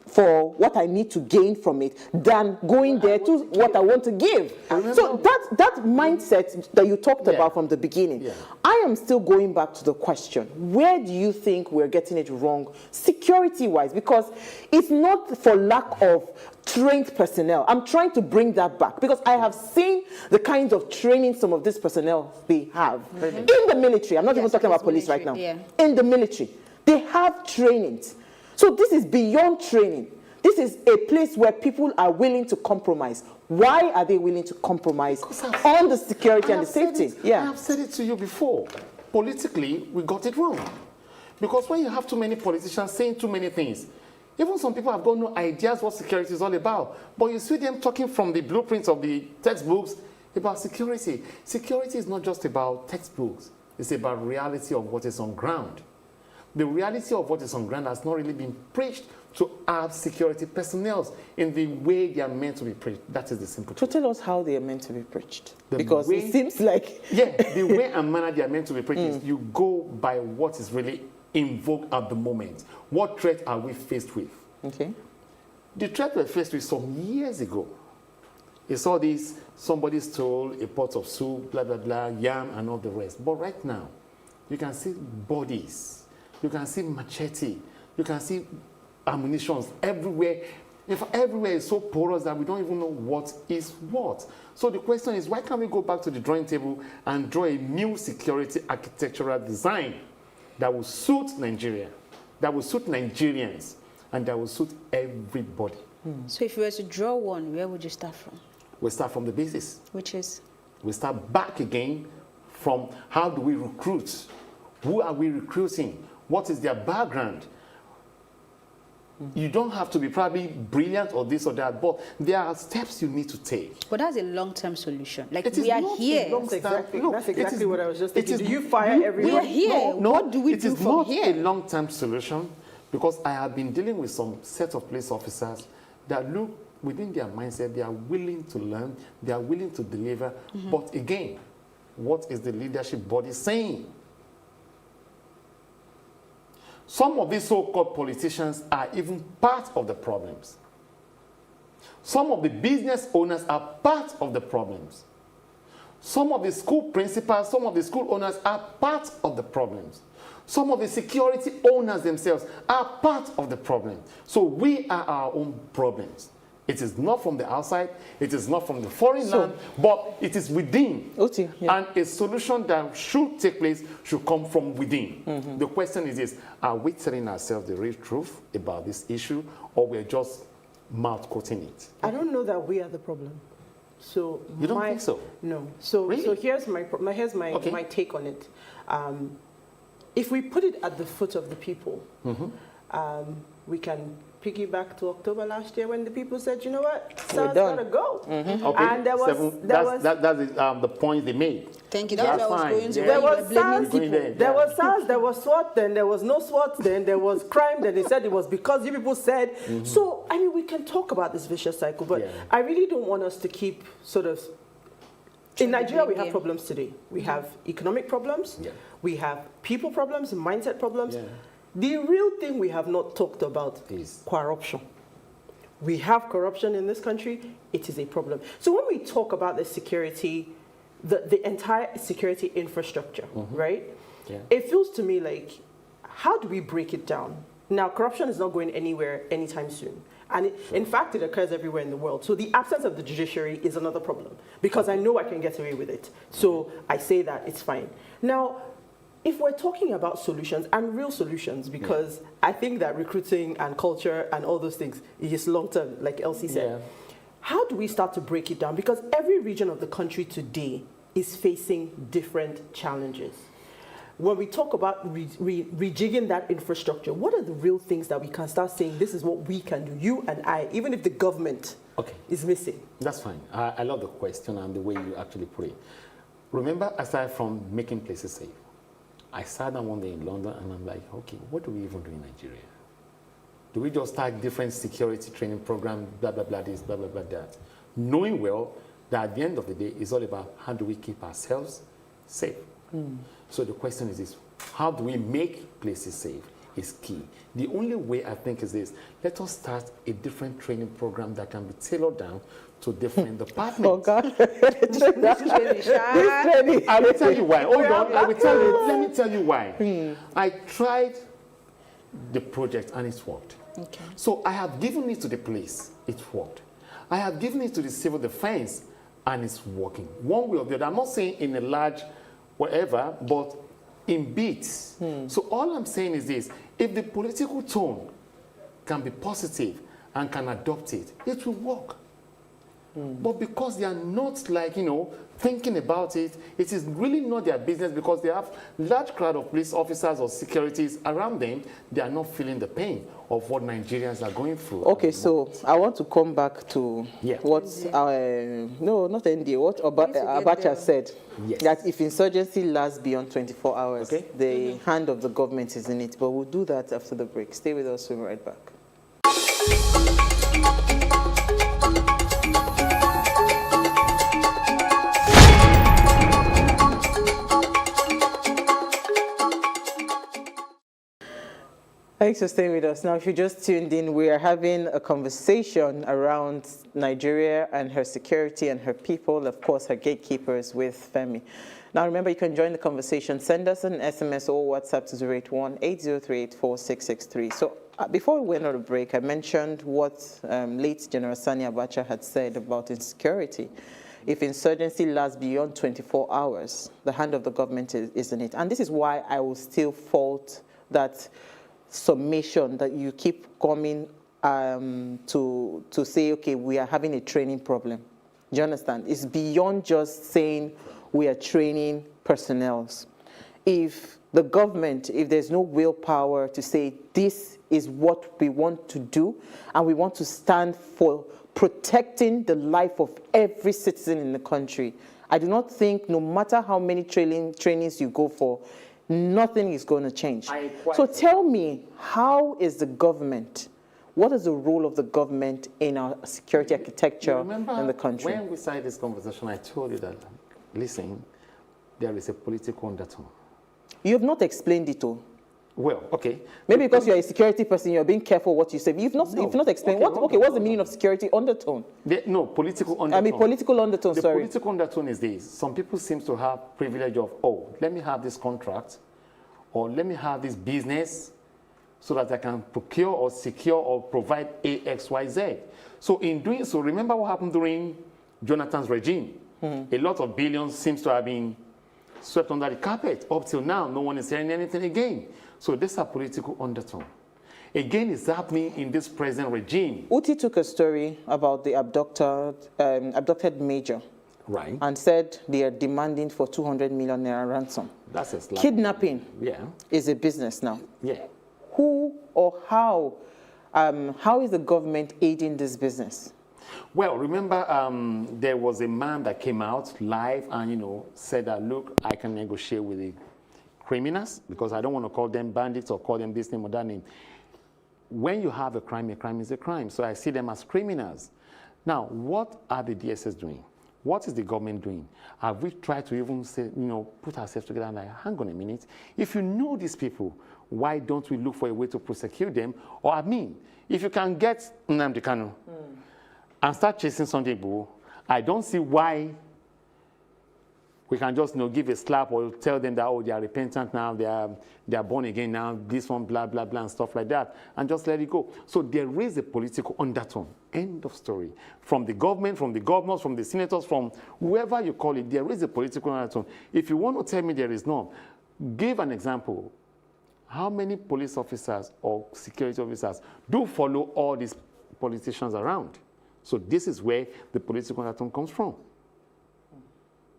for what I need to gain from it than going there to what I want to give. So that mindset that you talked about from the beginning, I am still going back to the question, where do you think we're getting it wrong security-wise? Because it's not for lack of trained personnel. I'm trying to bring that back because I have seen the kinds of training some of these personnel they have in the military. I'm not even talking about police right now. In the military, they have trainings. So this is beyond training. This is a place where people are willing to compromise. Why are they willing to compromise on the security and the safety? I have said it to you before. Politically, we got it wrong. Because when you have too many politicians saying too many things, even some people have got no ideas what security is all about. But you see them talking from the blueprints of the textbooks about security. Security is not just about textbooks. It's about reality of what is on ground. The reality of what is on ground has not really been preached to our security personnel in the way they are meant to be preached. That is the simple truth. So tell us how they are meant to be preached. Because it seems like... the way and manner they are meant to be preached is you go by what is really in vogue at the moment. What threat are we faced with? Okay. The threat we were faced with some years ago. You saw this, somebody stole a pot of soup, blah, blah, blah, yam, and all the rest. But right now, you can see bodies. You can see machete. You can see ammunitions everywhere. In fact, everywhere is so porous that we don't even know what is what. So the question is, why can't we go back to the drawing table and draw a new security architectural design that will suit Nigeria, that will suit Nigerians, and that will suit everybody. So if you were to draw one, where would you start from? We start from the basis. Which is? We start back again from how do we recruit? Who are we recruiting? What is their background? You don't have to be probably brilliant or this or that, but there are steps you need to take. But that's a long-term solution. Like, It is we are not a here. long-term- That's exactly what I was just thinking. it is- Do you fire everyone? We are here. No, What do we it do is from not here? a long-term solution, because I have been dealing with some set of police officers that look within their mindset, they are willing to learn, they are willing to deliver. But again, what is the leadership body saying? Some of these so-called politicians are even part of the problems. Some of the business owners are part of the problems. Some of the school principals, some of the school owners are part of the problems. Some of the security owners themselves are part of the problem. So we are our own problems. It is not from the outside, it is not from the foreign land, but it is within. And a solution that should take place should come from within. The question is this: are we telling ourselves the real truth about this issue, or we're just mouth-quoting it? I don't know that we are the problem. So You don't think so? No. So here's my take on it. If we put it at the foot of the people, we can piggyback to October last year when the people said, you know what, SARS gotta go. Okay. And that's the point they made. Thank you. That's That's what I was fine. going to. Yeah. There When was you were blaming SARS, people. there was SARS, there was SWAT, then there was no SWAT, then there was crime, then they said it was because you people said. So, I mean, we can talk about this vicious cycle, but I really don't want us to keep sort of... In Nigeria, we have problems today. We have economic problems, we have people problems, mindset problems. The real thing we have not talked about is corruption. We have corruption in this country. It is a problem. So when we talk about the security, the entire security infrastructure, right? It feels to me like, how do we break it down? Now, corruption is not going anywhere anytime soon. And in fact, it occurs everywhere in the world. So the absence of the judiciary is another problem, because I know I can get away with it. So I say that it's fine. Now, if we're talking about solutions, and real solutions, because I think that recruiting and culture and all those things is long-term, like Elsie said. How do we start to break it down? Because every region of the country today is facing different challenges. When we talk about rejigging that infrastructure, what are the real things that we can start saying, this is what we can do, you and I, even if the government is missing? That's fine. I love the question and the way you actually put it. Remember, aside from making places safe, I sat down one day in London and I'm like, okay, what do we even do in Nigeria? Do we just start different security training programs, blah, blah, blah, this, blah, blah, blah, that? Knowing well that at the end of the day, it's all about how do we keep ourselves safe. So the question is this: how do we make places safe is key. The only way I think is this: let us start a different training program that can be tailored down to different departments. Oh God. I will tell you why. Hold on, I will tell you. Let me tell you why. I tried the project and it's worked. Okay. So I have given it to the police, it's worked. I have given it to the civil defense and it's working. One way or the other. I'm not saying in a large whatever, but in bits. So all I'm saying is this: if the political tone can be positive and can adopt it, it will work. But because they are not, like, thinking about it, it is really not their business, because they have large crowd of police officers or securities around them. They are not feeling the pain of what Nigerians are going through. Okay, so I want to come back to what what Abacha said, that if insurgency lasts beyond 24 hours, the hand of the government is in it. But we'll do that after the break. Stay with us, we'll be right back. Thanks for staying with us. Now, if you just tuned in, we are having a conversation around Nigeria and her security and her people, of course, her gatekeepers, with Femi. Now, remember, you can join the conversation. Send us an SMS or WhatsApp to 081-8038-4663. So before we went on a break, I mentioned what late General Sani Abacha had said about insecurity. if insurgency lasts beyond 24 hours, the hand of the government is in it. And this is why I will still fault that summation that you keep coming to say, okay, we are having a training problem. Do you understand? It's beyond just saying we are training personnel. If the government, if there's no willpower to say this is what we want to do, and we want to stand for protecting the life of every citizen in the country, I do not think no matter how many trainings you go for, nothing is going to change. So tell me, how is the government, what is the role of the government in our security architecture in the country? When we started this conversation, I told you that, listen, there is a political undertone. You have not explained it all. Well, okay. Maybe because you're a security person, you're being careful what you say. You've not explained. What's the meaning of security undertone? No, political undertone. I mean, political undertone, the political undertone is this. Some people seem to have privilege of, oh, let me have this contract, or let me have this business, so that I can procure or secure or provide A, X, Y, Z. So in doing so, remember what happened during Jonathan's regime? A lot of billions seems to have been swept under the carpet. Up till now, no one is hearing anything again. So this is a political undertone. Again, it's happening in this present regime. Uti took a story about the abducted major. Right. And said they are demanding for 200 million naira ransom. That's a slap. Kidnapping is a business now. Yeah. Who or how is the government aiding this business? Well, remember, there was a man that came out live and, said that, look, I can negotiate with the criminals because I don't want to call them bandits or call them this name or that name. When you have a crime is a crime. So I see them as criminals. Now, what are the DSS doing? What is the government doing? Have we tried to even say, put ourselves together and like, hang on a minute. If you know these people, why don't we look for a way to prosecute them? Or I mean, if you can get Nnamdi Kanu and start chasing Sunday Igboho, I don't see why we can just give a slap or tell them that, oh, they are repentant now, they are born again now, this one, blah, blah, blah, and stuff like that, and just let it go. So there is a political undertone. End of story. From the government, from the governors, from the senators, from whoever you call it, there is a political undertone. If you want to tell me there is none, give an example. How many police officers or security officers do follow all these politicians around? So this is where the political undertone comes from.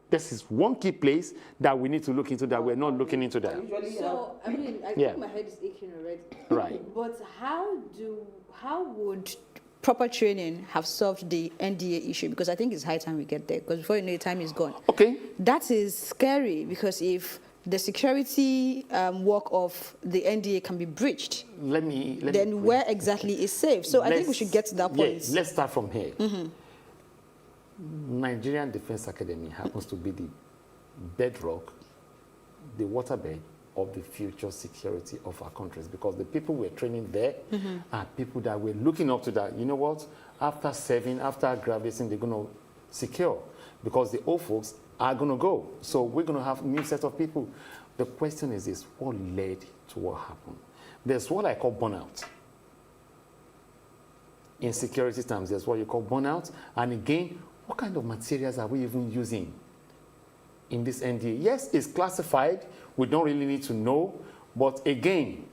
This is one key place that we need to look into that we're not looking into that. So, I mean, I think my head is aching already. Right. But how would proper training have solved the NDA issue? Because I think it's high time we get there, because before you know it, time is gone. Okay. That is scary, because if the security work of the NDA can be breached, then where exactly is safe? So I think we should get to that point. Yes, let's start from here. Nigerian Defense Academy happens to be the bedrock, the waterbed of the future security of our countries, because the people we're training there are people that we're looking up to that, you know what, after serving, after graduating, they're going to secure, because the old folks are going to go. So we're going to have a new set of people. The question is this, what led to what happened? There's what I call burnout. In security terms, there's what you call burnout. And again, what kind of materials are we even using in this NDA? Yes, it's classified. We don't really need to know. But again,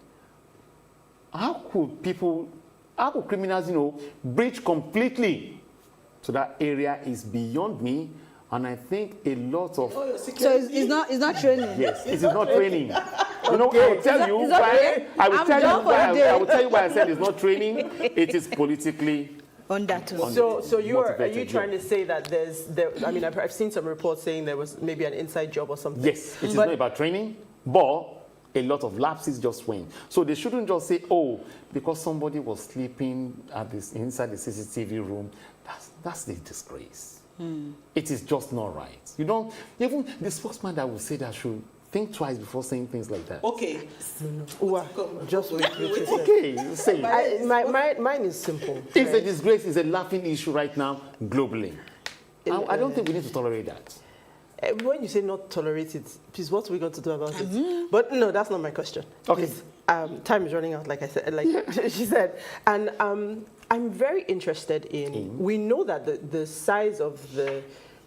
how could criminals, breach completely to that area is beyond me. And I think a lot of... So it's not training? Yes, it is not training. I will tell you why. I will tell you why I said it's not training. It is politically... So are you trying to say that I've seen some reports saying there was maybe an inside job or something? Yes, it is not about training, but a lot of lapses just went. So they shouldn't just say, oh, because somebody was sleeping inside the CCTV room, that's the disgrace. It is just not right. You don't, even the spokesman that will say that should think twice before saying things like that. Okay. Just wait. Okay, say it. Mine is simple. It's a disgrace. It's a laughing issue right now globally. I don't think we need to tolerate that. When you say not tolerate it, please, what are we going to do about it? But no, that's not my question. Okay. Please, time is running out, like I said, she said. And I'm very interested in, we know that the size of the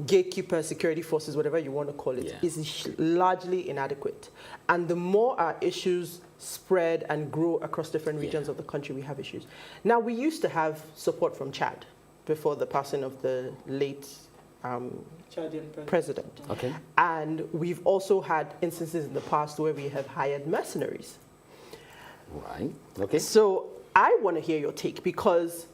gatekeeper, security forces, whatever you want to call it, is largely inadequate. And the more our issues spread and grow across different regions of the country, we have issues. Now, we used to have support from Chad before the passing of the late president. Okay. And we've also had instances in the past where we have hired mercenaries. Right. Okay. So I want to hear your take, because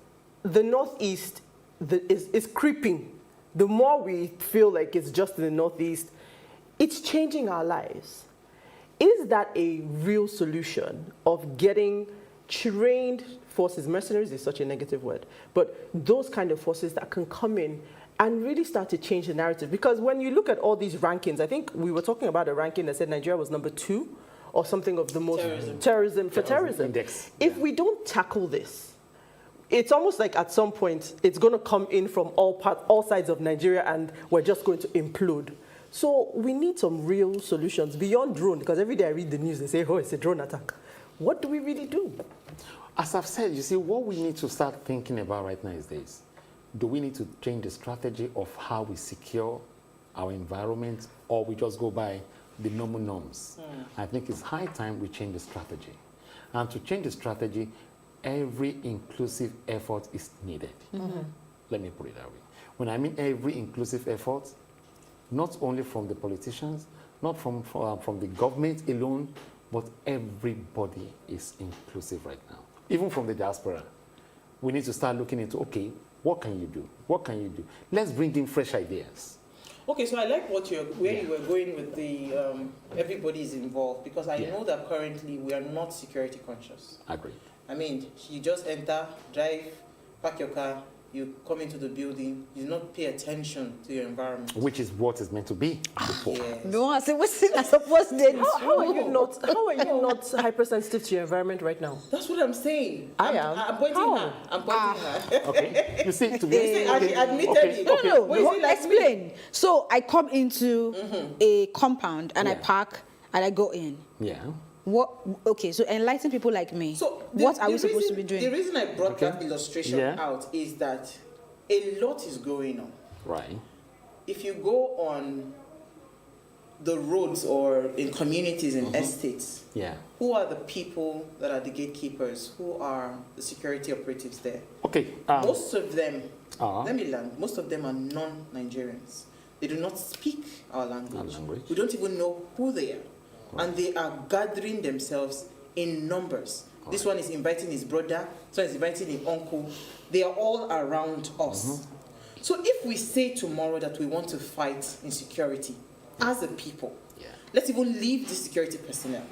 the Northeast is creeping. The more we feel like it's just in the Northeast, it's changing our lives. Is that a real solution of getting trained forces? Mercenaries is such a negative word, but those kind of forces that can come in and really start to change the narrative. Because when you look at all these rankings, I think we were talking about a ranking that said Nigeria was number 2 or something of the most terrorism index. If we don't tackle this, it's almost like at some point it's going to come in from all sides of Nigeria, and we're just going to implode. So we need some real solutions beyond drone, because every day I read the news, they say, oh, it's a drone attack. What do we really do? As I've said, you see, what we need to start thinking about right now is this. Do we need to change the strategy of how we secure our environment, or we just go by the normal norms? I think it's high time we change the strategy. And to change the strategy, every inclusive effort is needed. Let me put it that way. When I mean every inclusive effort, not only from the politicians, not from the government alone, but everybody is inclusive right now. Even from the diaspora, we need to start looking into, okay, what can you do? What can you do? Let's bring in fresh ideas. Okay, so I like where you were going with the everybody is involved, because I know that currently we are not security conscious. Agreed. I mean, you just enter, drive, park your car, you come into the building, you do not pay attention to your environment. Which is what is meant to be before. Yes. No, I said, what's I supposed to How are you not hypersensitive to your environment right now? That's what I'm saying. I am. I'm pointing her. I'm pointing her. Okay. You see, to be admittedly. No, explain. So I come into a compound and I park and I go in. Yeah. What? Okay, so enlighten people like me. So what are we supposed to be doing? The reason I brought that illustration out is that a lot is going on. Right. If you go on the roads or in communities and estates, who are the people that are the gatekeepers? Who are the security operatives there? Okay. Most of them, let me learn, most of them are non-Nigerians. They do not speak our language. We don't even know who they are. And they are gathering themselves in numbers. This one is inviting his brother, this one is inviting his uncle. They are all around us. So if we say tomorrow that we want to fight insecurity as a people, let's even leave the security personnel.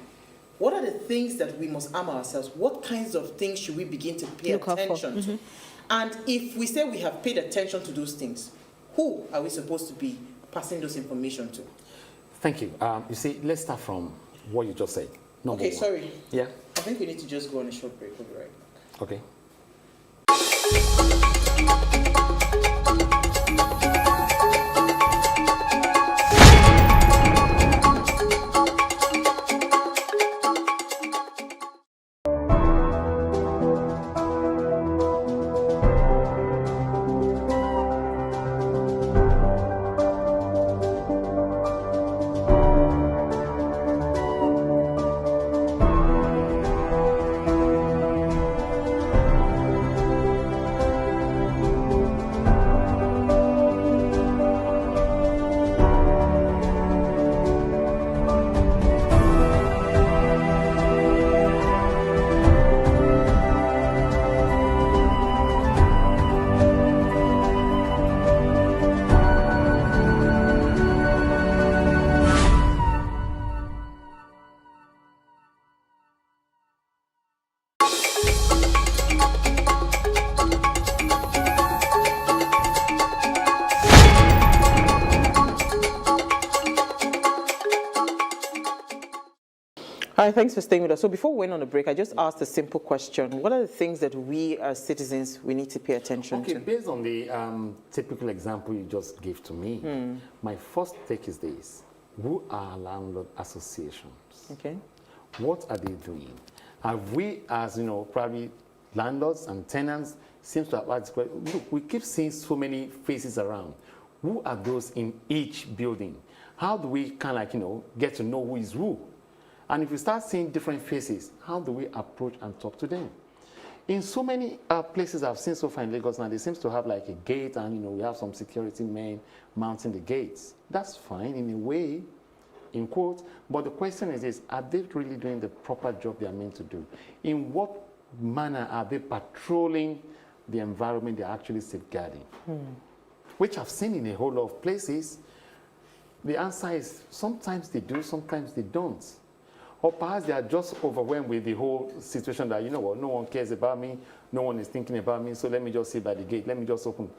What are the things that we must arm ourselves? What kinds of things should we begin to pay attention to? And if we say we have paid attention to those things, who are we supposed to be passing those information to? Thank you. You see, let's start from what you just said. Number one. Sorry. Yeah. I think we need to just go on a short break. We'll be right back. Okay. Hi, thanks for staying with us. So before we went on a break, I just asked a simple question. What are the things that we as citizens, we need to pay attention to? Okay, based on the typical example you just gave to me, my first take is this. Who are landlord associations? Okay. What are they doing? Have we, as probably landlords and tenants, seems to have asked, look, we keep seeing so many faces around. Who are those in each building? How do we kind of like, get to know who is who? And if we start seeing different faces, how do we approach and talk to them? In so many places I've seen so far in Lagos now, they seem to have like a gate and, we have some security men mounting the gates. That's fine in a way, in quotes, but the question is are they really doing the proper job they are meant to do? In what manner are they patrolling the environment they're actually safeguarding? Which I've seen in a whole lot of places. The answer is sometimes they do, sometimes they don't. Or perhaps they are just overwhelmed with the whole situation that, no one cares about me, no one is thinking about me, so let me just sit by the gate, let me just open,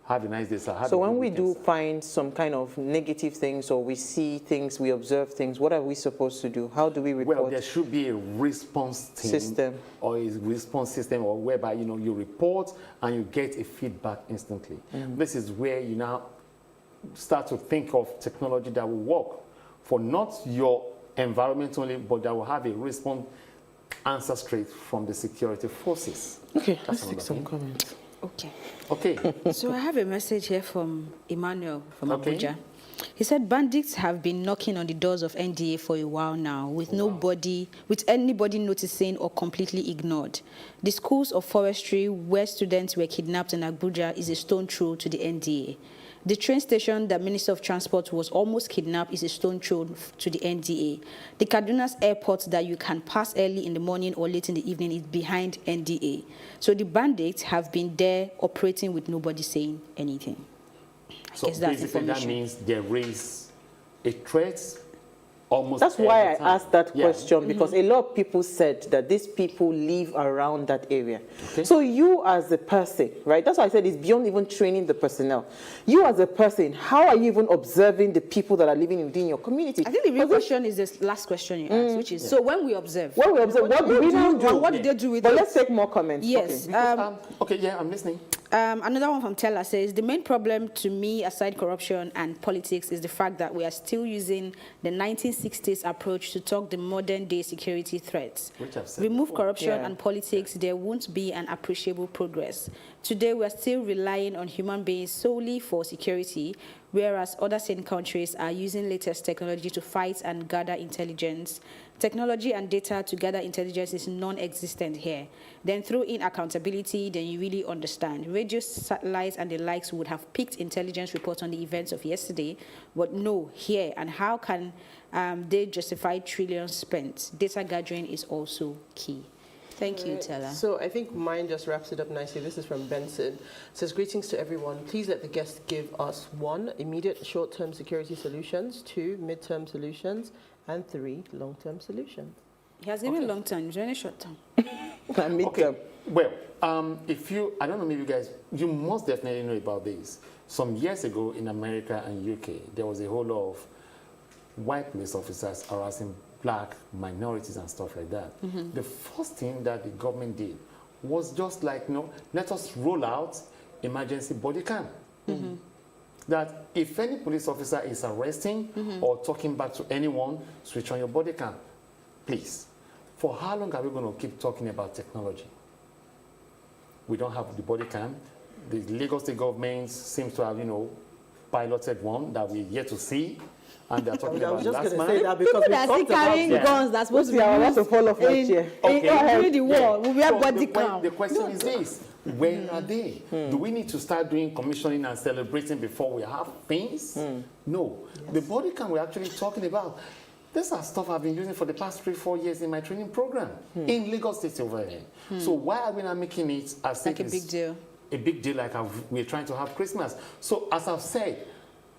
have a nice day, sir. So when we do find some kind of negative things or we see things, we observe things, what are we supposed to do? How do we report? Well, there should be a response team system or a response system or whereby, you report and you get a feedback instantly. This is where you now start to think of technology that will work for not your environment only, but that will have a response answer straight from the security forces. Okay, let's take some comments. Okay. So I have a message here from Emmanuel from Abuja. He said bandits have been knocking on the doors of NDA for a while now with anybody noticing or completely ignored. The schools of forestry where students were kidnapped in Abuja is a stone throw to the NDA. The train station that Minister of Transport was almost kidnapped is a stone throw to the NDA. The Kaduna's airport that you can pass early in the morning or late in the evening is behind NDA. So the bandits have been there operating with nobody saying anything. So basically that means there is a threat almost. That's why I asked that question, because a lot of people said that these people live around that area. So you as a person, right? That's why I said it's beyond even training the personnel. You as a person, how are you even observing the people that are living within your community? I think the real question is this last question you asked, which is, so when we observe. What do we now do? What did they do with But it? let's take more comments. Yes. I'm listening. Another one from Tella says, the main problem to me, aside corruption and politics, is the fact that we are still using the 1960s approach to talk the modern day security threats. Remove corruption and politics, there won't be an appreciable progress. Today, we are still relying on human beings solely for security, whereas other same countries are using latest technology to fight and gather intelligence. Technology and data to gather intelligence is non-existent here. Then throw in accountability, then you really understand. Radio satellites and the likes would have picked intelligence reports on the events of yesterday, but no, here. And how can they justify trillions spent? Data gathering is also key. Thank you, Tella. So I think mine just wraps it up nicely. This is from Benson. It says, greetings to everyone. Please let the guests give us 1, immediate short-term security solutions, 2, mid-term solutions, and 3, long-term solutions. He has given long-term, is there any short-term? Mid-term. Well, I don't know, maybe you guys, you must definitely know about this. Some years ago in America and UK, there was a whole lot of white police officers harassing black minorities and stuff like that. The first thing that the government did was just like, let us roll out emergency body cam. That if any police officer is arresting or talking back to anyone, switch on your body cam, please. For how long are we going to keep talking about technology? We don't have the body cam. The Lagos State government seems to have, piloted one that we're yet to see. And they're talking about last month. People that are still carrying guns that's supposed to be used during the war will be a body cam. The question is this. Where are they? Do we need to start doing commissioning and celebrating before we have things? No. The body cam we're actually talking about, these are stuff I've been using for the past 3-4 years in my training program in Lagos State over here. So why are we not making it as like a big deal? A big deal like we're trying to have Christmas. So as I've said,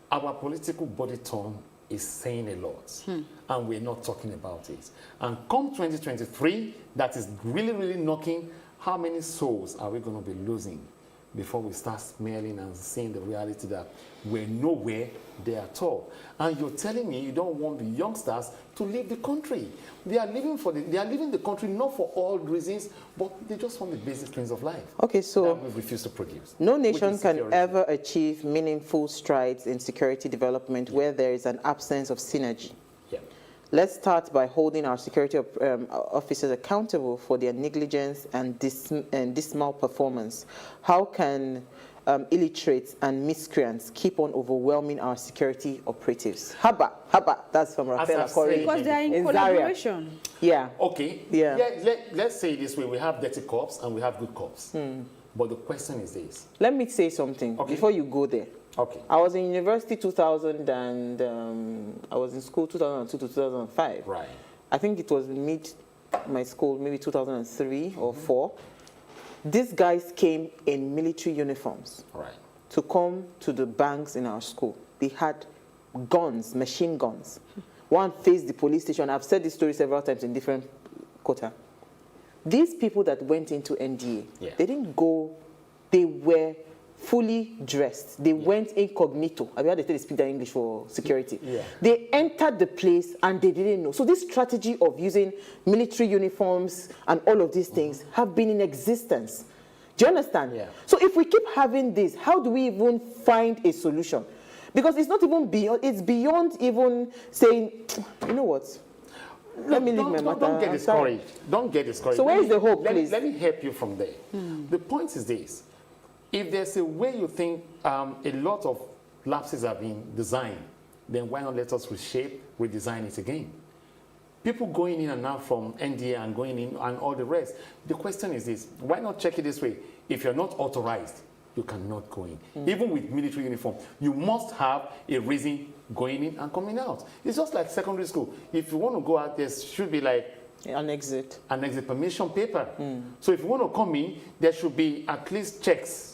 our political body tone is saying a lot, and we're not talking about it. And come 2023, that is really, really knocking. How many souls are we going to be losing before we start smelling and seeing the reality that we're nowhere there at all? And you're telling me you don't want the youngsters to leave the country. They are leaving the country not for all reasons, but they just want the basic things of life. Okay, so that we refuse to produce. No nation can ever achieve meaningful strides in security development where there is an absence of synergy. Let's start by holding our security officers accountable for their negligence and dismal performance. How can illiterates and miscreants keep on overwhelming our security operatives. Haba, that's from Rafael Akori. Because they are in collaboration. Yeah. Okay. Yeah. Let's say it this way: we have dirty cops and we have good cops. But the question is this. Let me say something before you go there. Okay. I was in university 2000 and I was in school 2002 to 2005. Right. I think it was my school, maybe 2003 or 4. These guys came in military uniforms to come to the banks in our school. They had guns, machine guns. One faced the police station. I've said this story several times in different quota. These people that went into NDA, they didn't go, they were fully dressed. They went incognito. I mean, they speak their English for security. They entered the place and they didn't know. So this strategy of using military uniforms and all of these things have been in existence. Do you understand? So if we keep having this, how do we even find a solution? Because it's not even beyond, it's beyond even saying, you know what? Let me leave my matter. Don't get discouraged. Don't get discouraged. So where is the hope, please? Let me help you from there. The point is this. If there's a way you think a lot of lapses have been designed, then why not let us reshape, redesign it again? People going in and out from NDA and going in and all the rest. The question is this, why not check it this way? If you're not authorized, you cannot go in. Even with military uniform, you must have a reason going in and coming out. It's just like secondary school. If you want to go out, there should be like an exit permission paper. So if you want to come in, there should be at least checks.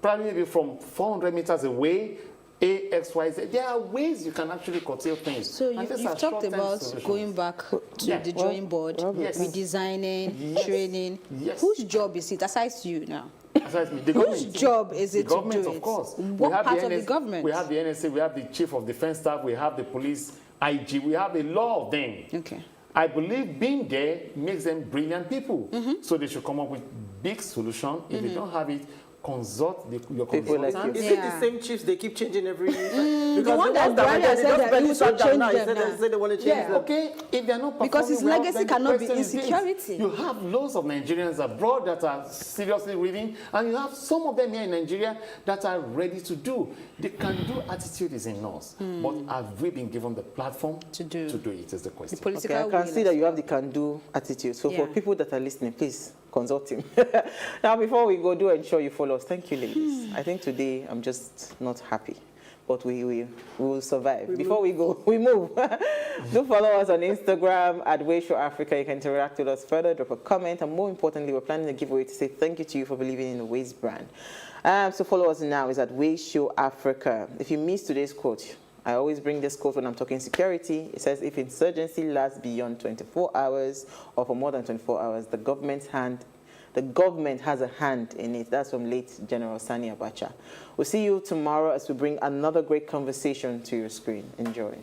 Probably maybe from 400 meters away, A, X, Y, Z. There are ways you can actually curtail things. So you've talked about going back to the drawing board, redesigning, training. Whose job is it, aside to you now? Aside me, the Whose job is it to do it? Of course. What part of the government? We have the NSA, we have the Chief of Defense Staff, we have the police, IG, we have a lot of them. Okay. I believe being there makes them brilliant people. So they should come up with big solution. If they don't have it, consult your consultant. Is it the same chiefs they keep changing every year? Because the one that said he will change them now. They want to change them. Okay, if they're not performing because his well, legacy cannot be insecurity. You have loads of Nigerians abroad that are seriously reading, and you have some of them here in Nigeria that are ready to do. The can-do attitude is in us, but have we been given the platform to do it is the question. The political I can see that you have the can-do attitude. So for people that are listening, please consult him. Now, before we go, do ensure you follow us. Thank you, ladies. I think today I'm just not happy, but we will survive. Before we go, we move. Do follow us on Instagram at PlusTvAfrica. You can interact with us further, drop a comment, and more importantly, we're planning a giveaway to say thank you to you for believing in the Waze brand. So follow us now. It's at PlusTvAfrica. If you missed today's quote, I always bring this quote when I'm talking security. It says, if insurgency lasts beyond 24 hours or for more than 24 hours, the government has a hand in it. That's from late General Sani Abacha. We'll see you tomorrow as we bring another great conversation to your screen. Enjoy.